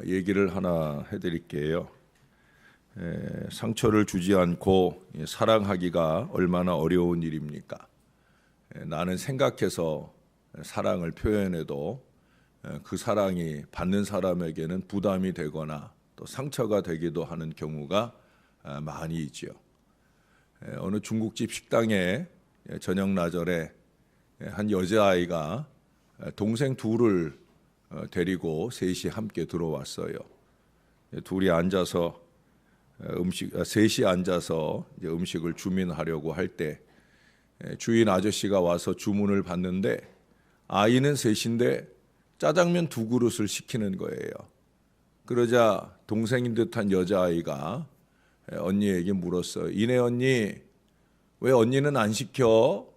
얘기를 하나 해드릴게요. 상처를 주지 않고 사랑하기가 얼마나 어려운 일입니까? 나는 생각해서 사랑을 표현해도 그 사랑이 받는 사람에게는 부담이 되거나 또 상처가 되기도 하는 경우가 많이 있죠. 어느 중국집 식당에 저녁 나절에 한 여자아이가 동생 둘을 데리고 셋이 함께 들어왔어요. 둘이 앉아서 셋이 앉아서 음식을 주문하려고 할 때 주인 아저씨가 와서 주문을 받는데 아이는 셋인데 짜장면 2그릇을 시키는 거예요. 그러자 동생인 듯한 여자아이가 언니에게 물었어요. 이내 언니, 왜 언니는 안 시켜?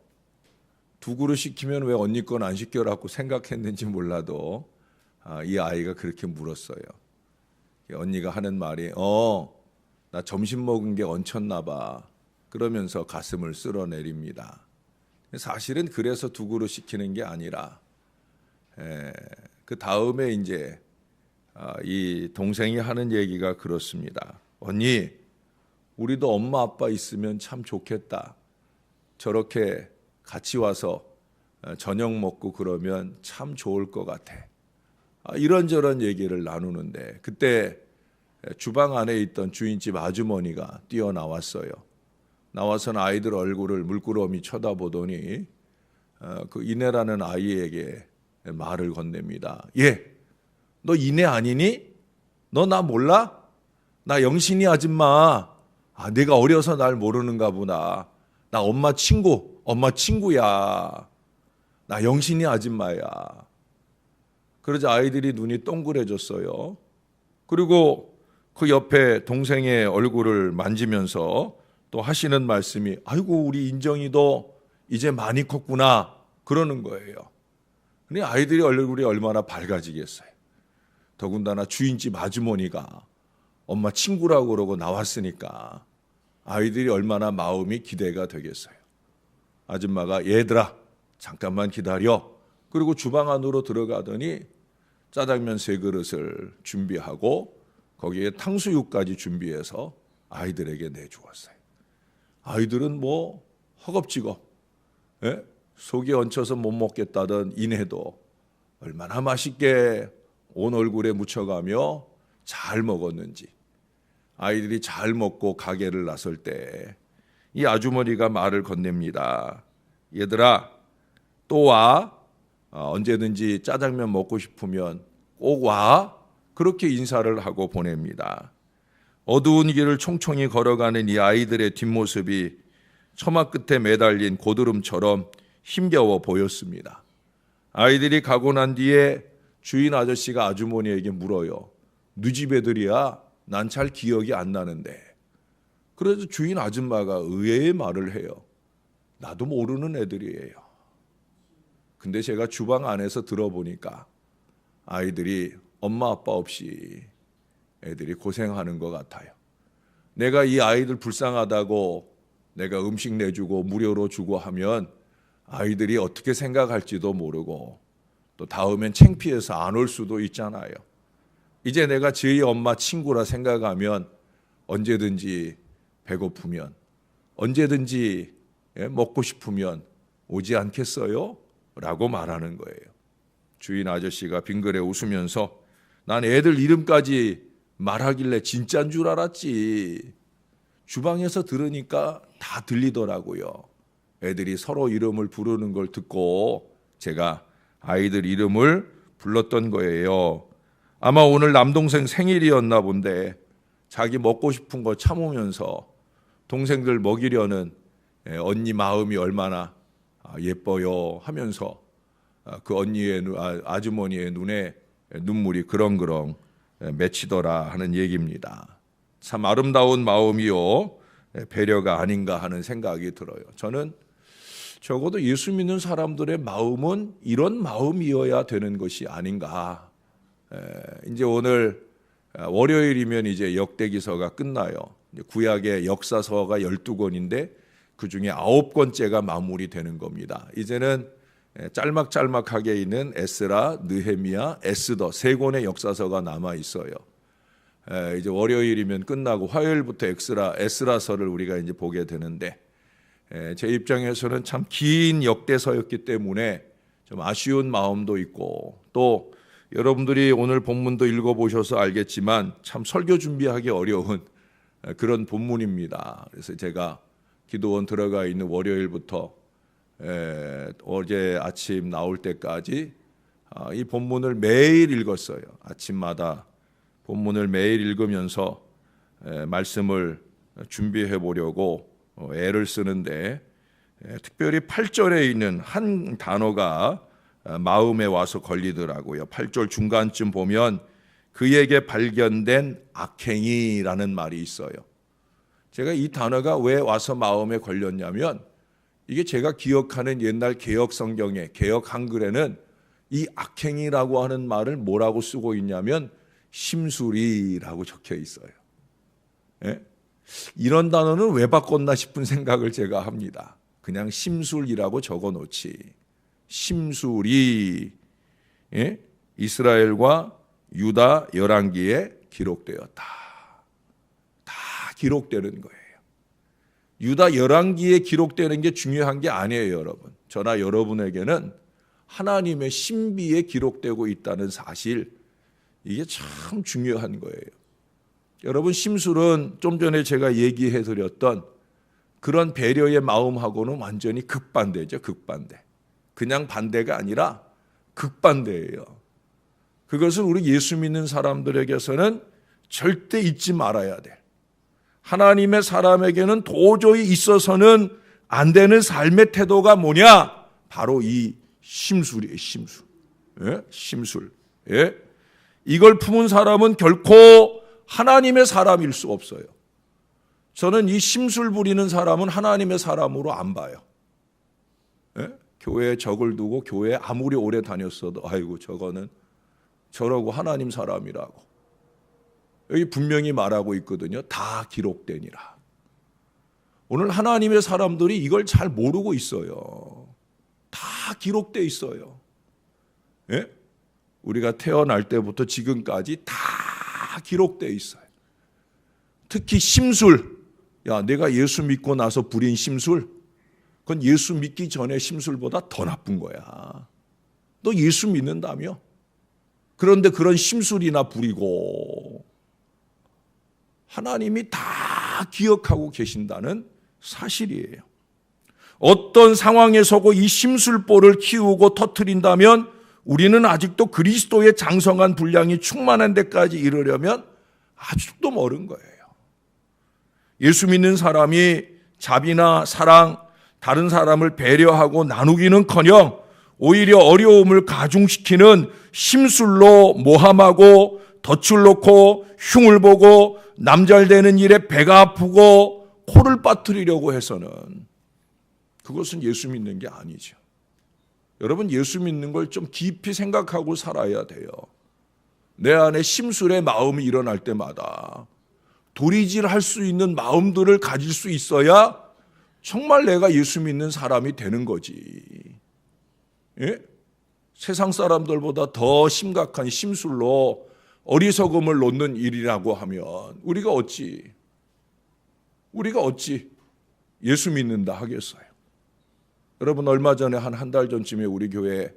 2그릇 시키면 왜 언니 건 안 시켜라고 생각했는지 몰라도 이 아이가 그렇게 물었어요. 언니가 하는 말이 나 점심 먹은 게 얹혔나 봐. 그러면서 가슴을 쓸어내립니다. 사실은 그래서 2그릇 시키는 게 아니라 그 다음에 이제 이 동생이 하는 얘기가 그렇습니다. 언니, 우리도 엄마 아빠 있으면 참 좋겠다. 저렇게 같이 와서 저녁 먹고 그러면 참 좋을 것 같아. 이런저런 얘기를 나누는데 그때 주방 안에 있던 주인집 아주머니가 뛰어나왔어요. 나와서는 아이들 얼굴을 물끄러미 쳐다보더니 그 이내라는 아이에게 말을 건넵니다. 너 이내 아니니? 너 나 몰라? 나 영신이 아줌마. 내가 어려서 날 모르는가 보다. 나 엄마 친구야. 나 영신이 아줌마야. 그러자 아이들이 눈이 동그래졌어요. 그리고 그 옆에 동생의 얼굴을 만지면서 또 하시는 말씀이 아이고 우리 인정이도 이제 많이 컸구나 그러는 거예요. 근데 아이들이 얼굴이 얼마나 밝아지겠어요. 더군다나 주인집 아주머니가 엄마 친구라고 그러고 나왔으니까 아이들이 얼마나 마음이 기대가 되겠어요. 아줌마가 얘들아 잠깐만 기다려. 그리고 주방 안으로 들어가더니 짜장면 3그릇을 준비하고 거기에 탕수육까지 준비해서 아이들에게 내주었어요. 아이들은 허겁지겁 속이 얹혀서 못 먹겠다던 이내도 얼마나 맛있게 온 얼굴에 묻혀가며 잘 먹었는지 아이들이 잘 먹고 가게를 나설 때 이 아주머니가 말을 건넵니다. 얘들아 또 와. 언제든지 짜장면 먹고 싶으면 꼭 와. 그렇게 인사를 하고 보냅니다. 어두운 길을 총총히 걸어가는 이 아이들의 뒷모습이 처마 끝에 매달린 고드름처럼 힘겨워 보였습니다. 아이들이 가고 난 뒤에 주인 아저씨가 아주머니에게 물어요. 네 집 애들이야? 난 잘 기억이 안 나는데. 그래서 주인 아줌마가 의외의 말을 해요. 나도 모르는 애들이에요. 근데 제가 주방 안에서 들어보니까 아이들이 엄마 아빠 없이 애들이 고생하는 것 같아요. 내가 이 아이들 불쌍하다고 내가 음식 내주고 무료로 주고 하면 아이들이 어떻게 생각할지도 모르고 또 다음엔 창피해서 안 올 수도 있잖아요. 이제 내가 저희 엄마 친구라 생각하면 언제든지 배고프면 언제든지 먹고 싶으면 오지 않겠어요? 라고 말하는 거예요. 주인 아저씨가 빙그레 웃으면서 난 애들 이름까지 말하길래 진짜인 줄 알았지. 주방에서 들으니까 다 들리더라고요. 애들이 서로 이름을 부르는 걸 듣고 제가 아이들 이름을 불렀던 거예요. 아마 오늘 남동생 생일이었나 본데 자기 먹고 싶은 거 참으면서 동생들 먹이려는 언니 마음이 얼마나 예뻐요 하면서 그 언니의 아주머니의 눈에 눈물이 그렁그렁 맺히더라 하는 얘기입니다. 참 아름다운 마음이요 배려가 아닌가 하는 생각이 들어요. 저는 적어도 예수 믿는 사람들의 마음은 이런 마음이어야 되는 것이 아닌가. 이제 오늘 월요일이면 이제 역대기서가 끝나요. 구약의 역사서가 12권인데 그중에 9권째가 마무리되는 겁니다. 이제는 짤막짤막하게 있는 에스라, 느헤미야, 에스더 세 권의 역사서가 남아 있어요. 이제 월요일이면 끝나고 화요일부터 에스라서를 우리가 이제 보게 되는데, 제 입장에서는 참 긴 역대서였기 때문에 좀 아쉬운 마음도 있고, 또 여러분들이 오늘 본문도 읽어보셔서 알겠지만 참 설교 준비하기 어려운 그런 본문입니다. 그래서 제가 기도원 들어가 있는 월요일부터 어제 아침 나올 때까지 이 본문을 매일 읽었어요. 아침마다 본문을 매일 읽으면서 말씀을 준비해 보려고 애를 쓰는데, 특별히 8절에 있는 한 단어가 마음에 와서 걸리더라고요. 8절 중간쯤 보면 그에게 발견된 악행이라는 말이 있어요. 제가 이 단어가 왜 와서 마음에 걸렸냐면, 이게 제가 기억하는 옛날 개역 성경에, 개역 한글에는 이 악행이라고 하는 말을 뭐라고 쓰고 있냐면 심술이라고 적혀 있어요. 예? 이런 단어는 왜 바꿨나 싶은 생각을 제가 합니다. 그냥 심술이라고 적어 놓지. 심술이 이스라엘과 유다 열왕기에 기록되었다. 다 기록되는 거예요. 유다 열왕기에 기록되는 게 중요한 게 아니에요, 여러분. 저나 여러분에게는 하나님의 신비에 기록되고 있다는 사실, 이게 참 중요한 거예요. 여러분, 심술은 좀 전에 제가 얘기해 드렸던 그런 배려의 마음하고는 완전히 극반대죠. 극반대. 그냥 반대가 아니라 극반대예요. 그것을 우리 예수 믿는 사람들에게서는 절대 잊지 말아야 돼. 하나님의 사람에게는 도저히 있어서는 안 되는 삶의 태도가 뭐냐? 바로 이 심술이에요. 심술. 예? 심술. 예? 이걸 품은 사람은 결코 하나님의 사람일 수 없어요. 저는 이 심술 부리는 사람은 하나님의 사람으로 안 봐요. 예? 교회에 적을 두고 교회에 아무리 오래 다녔어도 아이고 저거는 저러고 하나님 사람이라고. 여기 분명히 말하고 있거든요. 다 기록되니라. 오늘 하나님의 사람들이 이걸 잘 모르고 있어요. 다 기록돼 있어요. 예? 우리가 태어날 때부터 지금까지 다 기록돼 있어요. 특히 심술. 야, 내가 예수 믿고 나서 부린 심술, 그건 예수 믿기 전에 심술보다 더 나쁜 거야. 너 예수 믿는다며? 그런데 그런 심술이나 부리고, 하나님이 다 기억하고 계신다는 사실이에요. 어떤 상황에서고 이 심술보를 키우고 터뜨린다면 우리는 아직도 그리스도의 장성한 분량이 충만한 데까지 이르려면 아직도 멀은 거예요. 예수 믿는 사람이 자비나 사랑, 다른 사람을 배려하고 나누기는커녕 오히려 어려움을 가중시키는 심술로 모함하고 덫을 놓고 흉을 보고 남잘되는 일에 배가 아프고 코를 빠뜨리려고 해서는 그것은 예수 믿는 게 아니죠. 여러분, 예수 믿는 걸 좀 깊이 생각하고 살아야 돼요. 내 안에 심술의 마음이 일어날 때마다 도리질할 수 있는 마음들을 가질 수 있어야 정말 내가 예수 믿는 사람이 되는 거지. 예? 세상 사람들보다 더 심각한 심술로 어리석음을 놓는 일이라고 하면 우리가 어찌 예수 믿는다 하겠어요. 여러분, 얼마 전에 한 달 전쯤에 우리 교회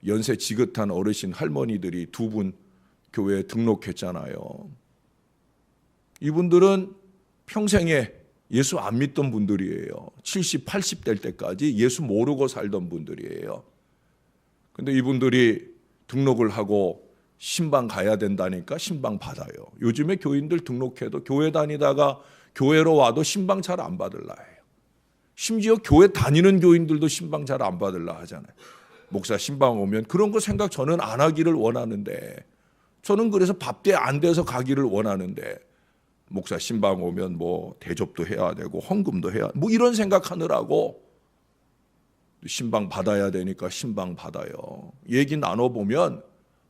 연세 지긋한 어르신 할머니들이 두 분 교회에 등록했잖아요. 이분들은 평생에 예수 안 믿던 분들이에요. 70, 80 될 때까지 예수 모르고 살던 분들이에요. 근데 이분들이 등록을 하고 신방 가야 된다니까 신방 받아요. 요즘에 교인들 등록해도 교회 다니다가 교회로 와도 신방 잘 안 받을라 해요. 심지어 교회 다니는 교인들도 신방 잘 안 받을라 하잖아요. 목사 신방 오면 그런 거 생각 저는 안 하기를 원하는데, 저는 그래서 밥대 안 돼서 가기를 원하는데, 목사 신방 오면 뭐 대접도 해야 되고 헌금도 해야 뭐 이런 생각하느라고 신방 받아야 되니까 신방 받아요. 얘기 나눠보면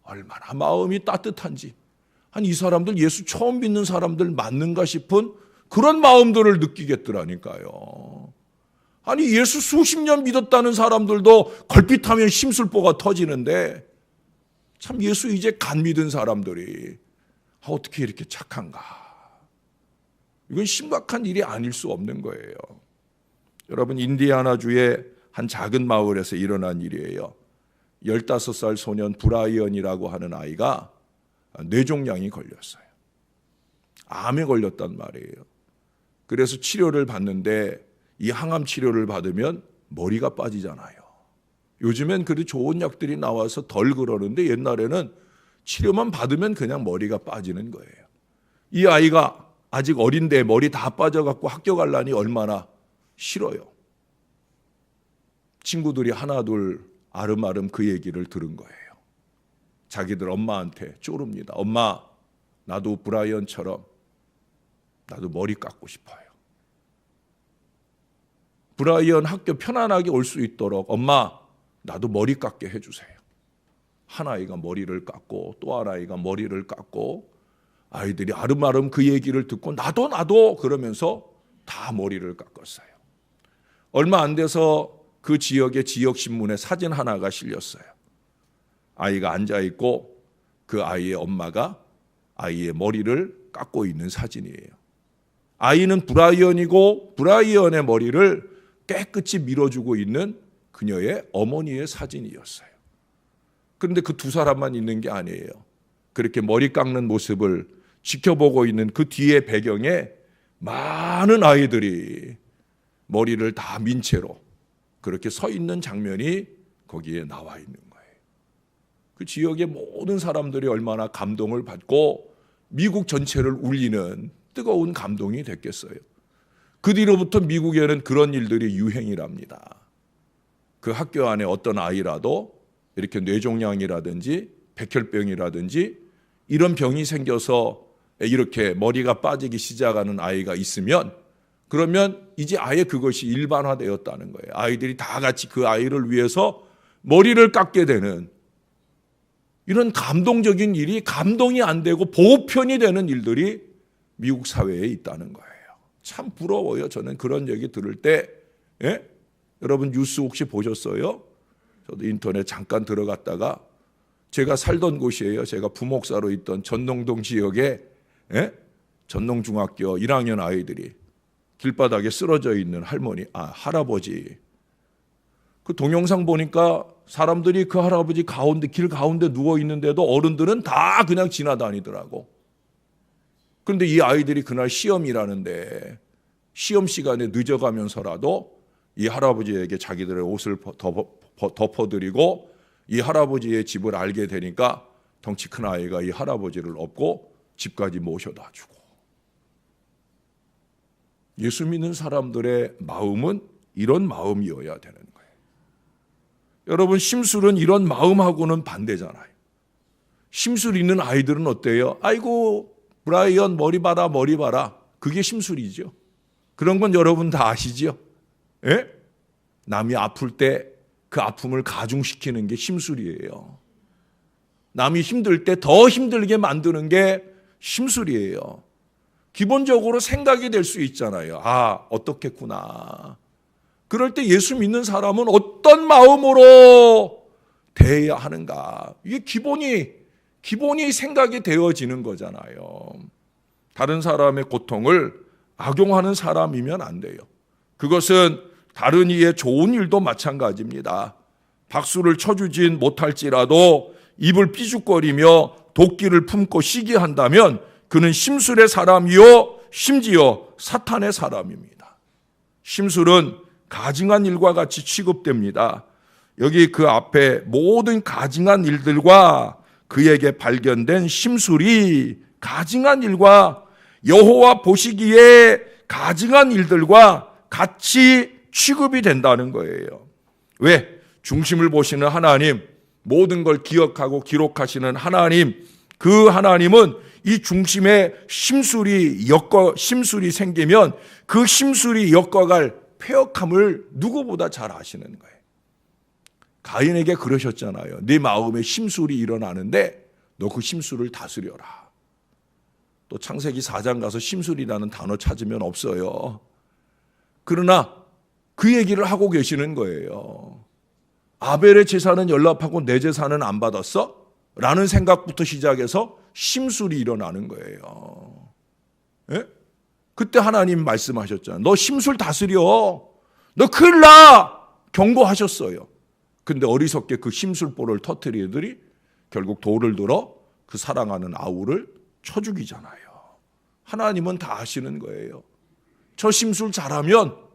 얼마나 마음이 따뜻한지, 이 사람들 예수 처음 믿는 사람들 맞는가 싶은 그런 마음들을 느끼겠더라니까요. 아니 예수 수십 년 믿었다는 사람들도 걸핏하면 심술보가 터지는데 참 예수 이제 간 믿은 사람들이 어떻게 이렇게 착한가. 이건 심각한 일이 아닐 수 없는 거예요. 여러분, 인디아나주의 한 작은 마을에서 일어난 일이에요. 15살 소년 브라이언이라고 하는 아이가 뇌종양이 걸렸어요. 암에 걸렸단 말이에요. 그래서 치료를 받는데 이 항암 치료를 받으면 머리가 빠지잖아요. 요즘엔 그래도 좋은 약들이 나와서 덜 그러는데 옛날에는 치료만 받으면 그냥 머리가 빠지는 거예요. 이 아이가 아직 어린데 머리 다 빠져갖고 학교 가려니 얼마나 싫어요. 친구들이 하나둘 아름아름 그 얘기를 들은 거예요. 자기들 엄마한테 쪼릅니다. 엄마, 나도 브라이언처럼 나도 머리 깎고 싶어요. 브라이언 학교 편안하게 올 수 있도록 엄마, 나도 머리 깎게 해주세요. 한 아이가 머리를 깎고 또 한 아이가 머리를 깎고 아이들이 아름아름 그 얘기를 듣고 나도 그러면서 다 머리를 깎았어요. 얼마 안 돼서 그 지역의 지역신문에 사진 하나가 실렸어요. 아이가 앉아있고 그 아이의 엄마가 아이의 머리를 깎고 있는 사진이에요. 아이는 브라이언이고 브라이언의 머리를 깨끗이 밀어주고 있는 그녀의 어머니의 사진이었어요. 그런데 그 두 사람만 있는 게 아니에요. 그렇게 머리 깎는 모습을 지켜보고 있는 그 뒤에 배경에 많은 아이들이 머리를 다 민 채로 그렇게 서 있는 장면이 거기에 나와 있는 거예요. 그 지역의 모든 사람들이 얼마나 감동을 받고 미국 전체를 울리는 뜨거운 감동이 됐겠어요. 그 뒤로부터 미국에는 그런 일들이 유행이랍니다. 그 학교 안에 어떤 아이라도 이렇게 뇌종양이라든지 백혈병이라든지 이런 병이 생겨서 이렇게 머리가 빠지기 시작하는 아이가 있으면 그러면 이제 아예 그것이 일반화되었다는 거예요. 아이들이 다 같이 그 아이를 위해서 머리를 깎게 되는 이런 감동적인 일이 감동이 안 되고 보편이 되는 일들이 미국 사회에 있다는 거예요. 참 부러워요. 저는 그런 얘기 들을 때. 예? 여러분 뉴스 혹시 보셨어요? 저도 인터넷 잠깐 들어갔다가 제가 살던 곳이에요. 제가 부목사로 있던 전농동 지역에 전농중학교 1학년 아이들이 길바닥에 쓰러져 있는 할아버지. 그 동영상 보니까 사람들이 그 할아버지 가운데, 길 가운데 누워 있는데도 어른들은 다 그냥 지나다니더라고. 그런데 이 아이들이 그날 시험이라는데 시험 시간에 늦어가면서라도 이 할아버지에게 자기들의 옷을 덮어드리고 이 할아버지의 집을 알게 되니까 덩치 큰 아이가 이 할아버지를 업고 집까지 모셔다 주고. 예수 믿는 사람들의 마음은 이런 마음이어야 되는 거예요. 여러분, 심술은 이런 마음하고는 반대잖아요. 심술 있는 아이들은 어때요? 아이고 브라이언 머리 봐라. 그게 심술이죠. 그런 건 여러분 다 아시죠? 예? 남이 아플 때 그 아픔을 가중시키는 게 심술이에요. 남이 힘들 때 더 힘들게 만드는 게 심술이에요. 기본적으로 생각이 될 수 있잖아요. 아, 어떻겠구나. 그럴 때 예수 믿는 사람은 어떤 마음으로 대해야 하는가. 이게 기본이 생각이 되어지는 거잖아요. 다른 사람의 고통을 악용하는 사람이면 안 돼요. 그것은 다른 이의 좋은 일도 마찬가지입니다. 박수를 쳐주진 못할지라도 입을 삐죽거리며 도끼를 품고 시기한다면 그는 심술의 사람이요 심지어 사탄의 사람입니다. 심술은 가증한 일과 같이 취급됩니다. 여기 그 앞에 모든 가증한 일들과 그에게 발견된 심술이 가증한 일과 여호와 보시기에 가증한 일들과 같이 취급이 된다는 거예요. 왜? 중심을 보시는 하나님, 모든 걸 기억하고 기록하시는 하나님, 그 하나님은 이 중심에 심술이 생기면 그 심술이 엮어갈 폐역함을 누구보다 잘 아시는 거예요. 가인에게 그러셨잖아요. 네 마음에 심술이 일어나는데 너 그 심술을 다스려라. 또 창세기 4장 가서 심술이라는 단어 찾으면 없어요. 그러나 그 얘기를 하고 계시는 거예요. 아벨의 제사는 연락하고 내 제사는 안 받았어? 라는 생각부터 시작해서 심술이 일어나는 거예요. 예? 그때 하나님 말씀하셨잖아요. 너 심술 다스려. 너 큰일 나. 경고하셨어요. 근데 어리석게 그 심술보를 터뜨리더니 결국 돌을 들어 그 사랑하는 아우를 쳐 죽이잖아요. 하나님은 다 아시는 거예요. 저 심술 잘하면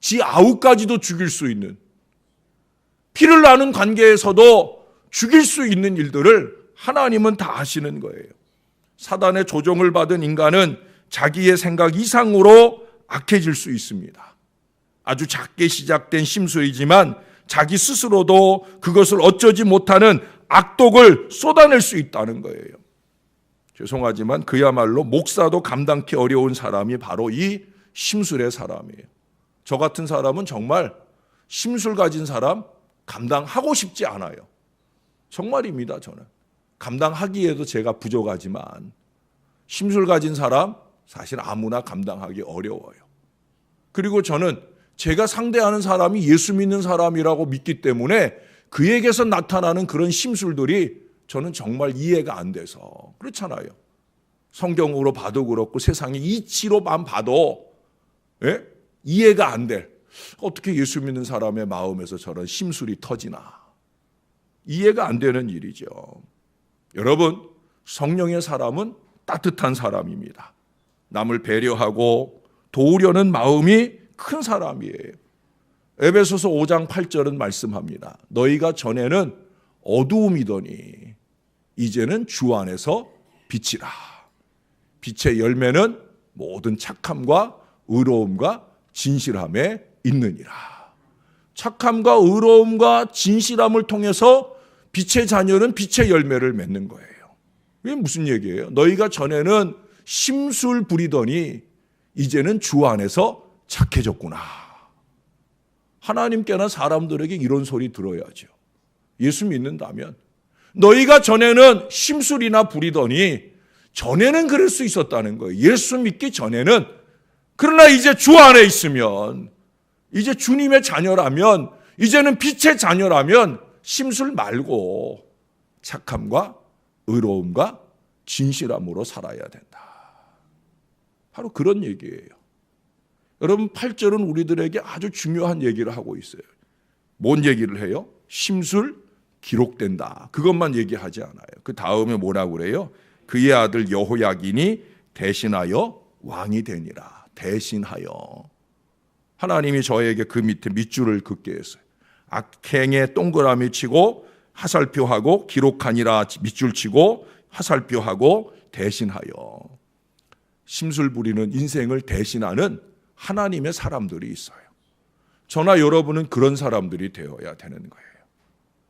지 아우까지도 죽일 수 있는, 피를 나는 관계에서도 죽일 수 있는 일들을 하나님은 다 아시는 거예요. 사단의 조종을 받은 인간은 자기의 생각 이상으로 악해질 수 있습니다. 아주 작게 시작된 심술이지만 자기 스스로도 그것을 어쩌지 못하는 악독을 쏟아낼 수 있다는 거예요. 죄송하지만 그야말로 목사도 감당기 어려운 사람이 바로 이 심술의 사람이에요. 저 같은 사람은 정말 심술 가진 사람 감당하고 싶지 않아요. 정말입니다. 저는 감당하기에도 제가 부족하지만 심술 가진 사람 사실 아무나 감당하기 어려워요. 그리고 저는 제가 상대하는 사람이 예수 믿는 사람이라고 믿기 때문에 그에게서 나타나는 그런 심술들이 저는 정말 이해가 안 돼서 그렇잖아요. 성경으로 봐도 그렇고 세상의 이치로만 봐도 이해가 안 돼. 어떻게 예수 믿는 사람의 마음에서 저런 심술이 터지나. 이해가 안 되는 일이죠. 여러분, 성령의 사람은 따뜻한 사람입니다. 남을 배려하고 도우려는 마음이 큰 사람이에요. 에베소서 5장 8절은 말씀합니다. 너희가 전에는 어두움이더니 이제는 주 안에서 빛이라. 빛의 열매는 모든 착함과 의로움과 진실함에 있느니라. 착함과 의로움과 진실함을 통해서 빛의 자녀는 빛의 열매를 맺는 거예요. 이게 무슨 얘기예요? 너희가 전에는 심술 부리더니 이제는 주 안에서 착해졌구나. 하나님께나 사람들에게 이런 소리 들어야죠. 예수 믿는다면 너희가 전에는 심술이나 부리더니 전에는 그럴 수 있었다는 거예요. 예수 믿기 전에는. 그러나 이제 주 안에 있으면, 이제 주님의 자녀라면, 이제는 빛의 자녀라면 심술 말고 착함과 의로움과 진실함으로 살아야 된다. 바로 그런 얘기예요. 여러분, 8절은 우리들에게 아주 중요한 얘기를 하고 있어요. 뭔 얘기를 해요? 심술 기록된다. 그것만 얘기하지 않아요. 그 다음에 뭐라고 그래요? 그의 아들 여호야긴이 대신하여 왕이 되니라. 대신하여. 하나님이 저에게 그 밑에 밑줄을 긋게 했어요. 악행에 동그라미 치고 하살표하고 기록하니라 밑줄 치고 하살표하고 대신하여. 심술 부리는 인생을 대신하는 하나님의 사람들이 있어요. 저나 여러분은 그런 사람들이 되어야 되는 거예요.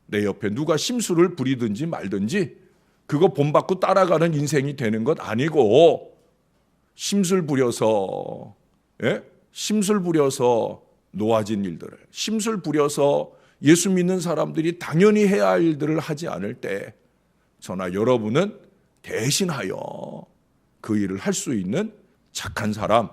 내 옆에 누가 심술을 부리든지 말든지 그거 본받고 따라가는 인생이 되는 것 아니고, 심술 부려서 놓아진 일들을, 심술 부려서 예수 믿는 사람들이 당연히 해야 할 일들을 하지 않을 때 저나 여러분은 대신하여 그 일을 할 수 있는 착한 사람,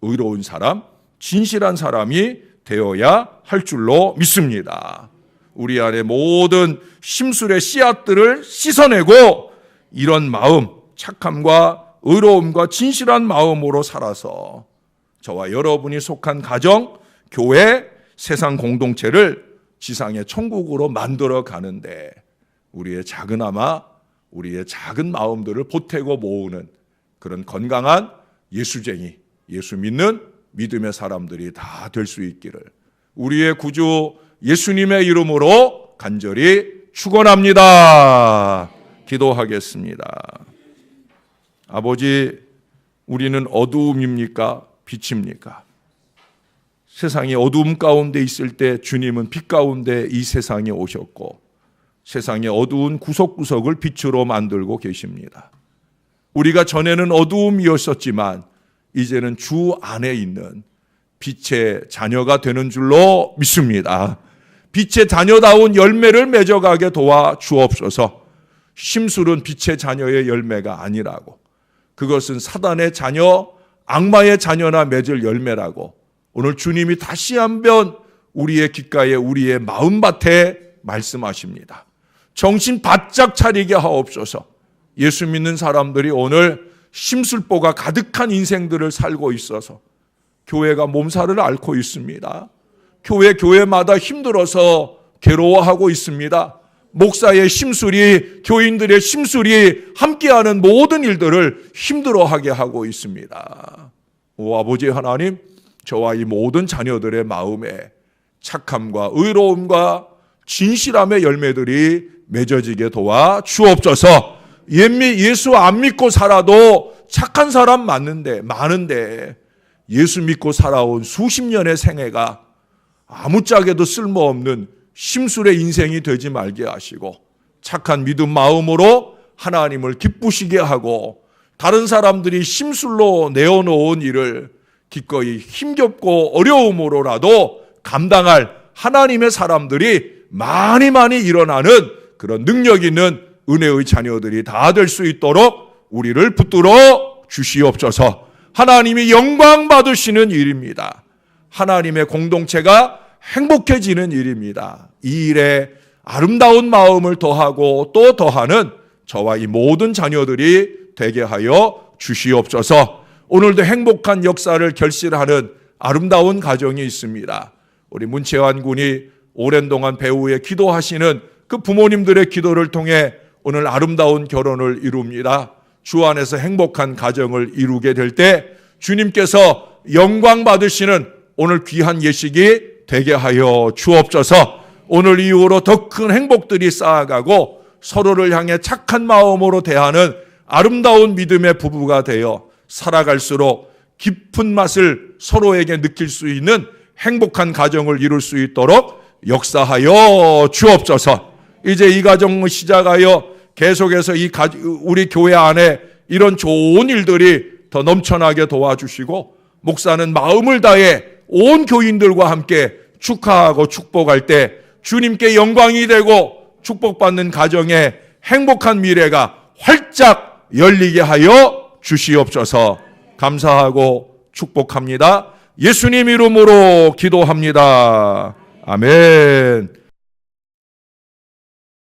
의로운 사람, 진실한 사람이 되어야 할 줄로 믿습니다. 우리 안에 모든 심술의 씨앗들을 씻어내고 이런 마음, 착함과 의로움과 진실한 마음으로 살아서 저와 여러분이 속한 가정, 교회, 세상 공동체를 지상의 천국으로 만들어 가는데 우리의 우리의 작은 마음들을 보태고 모으는 그런 건강한 예수쟁이, 예수 믿는 믿음의 사람들이 다 될 수 있기를 우리의 구주 예수님의 이름으로 간절히 축원합니다. 기도하겠습니다. 아버지, 우리는 어두움입니까? 빛입니까? 세상이 어두움 가운데 있을 때 주님은 빛 가운데 이 세상에 오셨고 세상의 어두운 구석구석을 빛으로 만들고 계십니다. 우리가 전에는 어두움이었었지만 이제는 주 안에 있는 빛의 자녀가 되는 줄로 믿습니다. 빛의 자녀다운 열매를 맺어가게 도와 주옵소서. 심술은 빛의 자녀의 열매가 아니라고, 그것은 사단의 자녀, 악마의 자녀나 맺을 열매라고 오늘 주님이 다시 한번 우리의 귓가에 우리의 마음밭에 말씀하십니다. 정신 바짝 차리게 하옵소서. 예수 믿는 사람들이 오늘 심술보가 가득한 인생들을 살고 있어서 교회가 몸살을 앓고 있습니다. 교회마다 힘들어서 괴로워하고 있습니다. 목사의 심술이, 교인들의 심술이 함께하는 모든 일들을 힘들어하게 하고 있습니다. 오 아버지 하나님, 저와 이 모든 자녀들의 마음에 착함과 의로움과 진실함의 열매들이 맺어지게 도와 주옵소서. 예수 안 믿고 살아도 착한 사람 많은데 예수 믿고 살아온 수십 년의 생애가 아무짝에도 쓸모없는 심술의 인생이 되지 말게 하시고 착한 믿음 마음으로 하나님을 기쁘시게 하고 다른 사람들이 심술로 내어놓은 일을 기꺼이 힘겹고 어려움으로라도 감당할 하나님의 사람들이 많이 일어나는 그런 능력 있는 은혜의 자녀들이 다 될 수 있도록 우리를 붙들어 주시옵소서. 하나님이 영광 받으시는 일입니다. 하나님의 공동체가 행복해지는 일입니다. 이 일에 아름다운 마음을 더하고 또 더하는 저와 이 모든 자녀들이 되게 하여 주시옵소서. 오늘도 행복한 역사를 결실하는 아름다운 가정이 있습니다. 우리 문채환 군이 오랜 동안 배우에 기도하시는 그 부모님들의 기도를 통해 오늘 아름다운 결혼을 이룹니다. 주 안에서 행복한 가정을 이루게 될 때 주님께서 영광 받으시는 오늘 귀한 예식이 되게 하여 주옵소서. 오늘 이후로 더 큰 행복들이 쌓아가고 서로를 향해 착한 마음으로 대하는 아름다운 믿음의 부부가 되어 살아갈수록 깊은 맛을 서로에게 느낄 수 있는 행복한 가정을 이룰 수 있도록 역사하여 주옵소서. 이제 이 가정을 시작하여 계속해서 우리 교회 안에 이런 좋은 일들이 더 넘쳐나게 도와주시고 목사는 마음을 다해 온 교인들과 함께 축하하고 축복할 때 주님께 영광이 되고 축복받는 가정에 행복한 미래가 활짝 열리게 하여 주시옵소서. 감사하고 축복합니다. 예수님 이름으로 기도합니다. 아멘.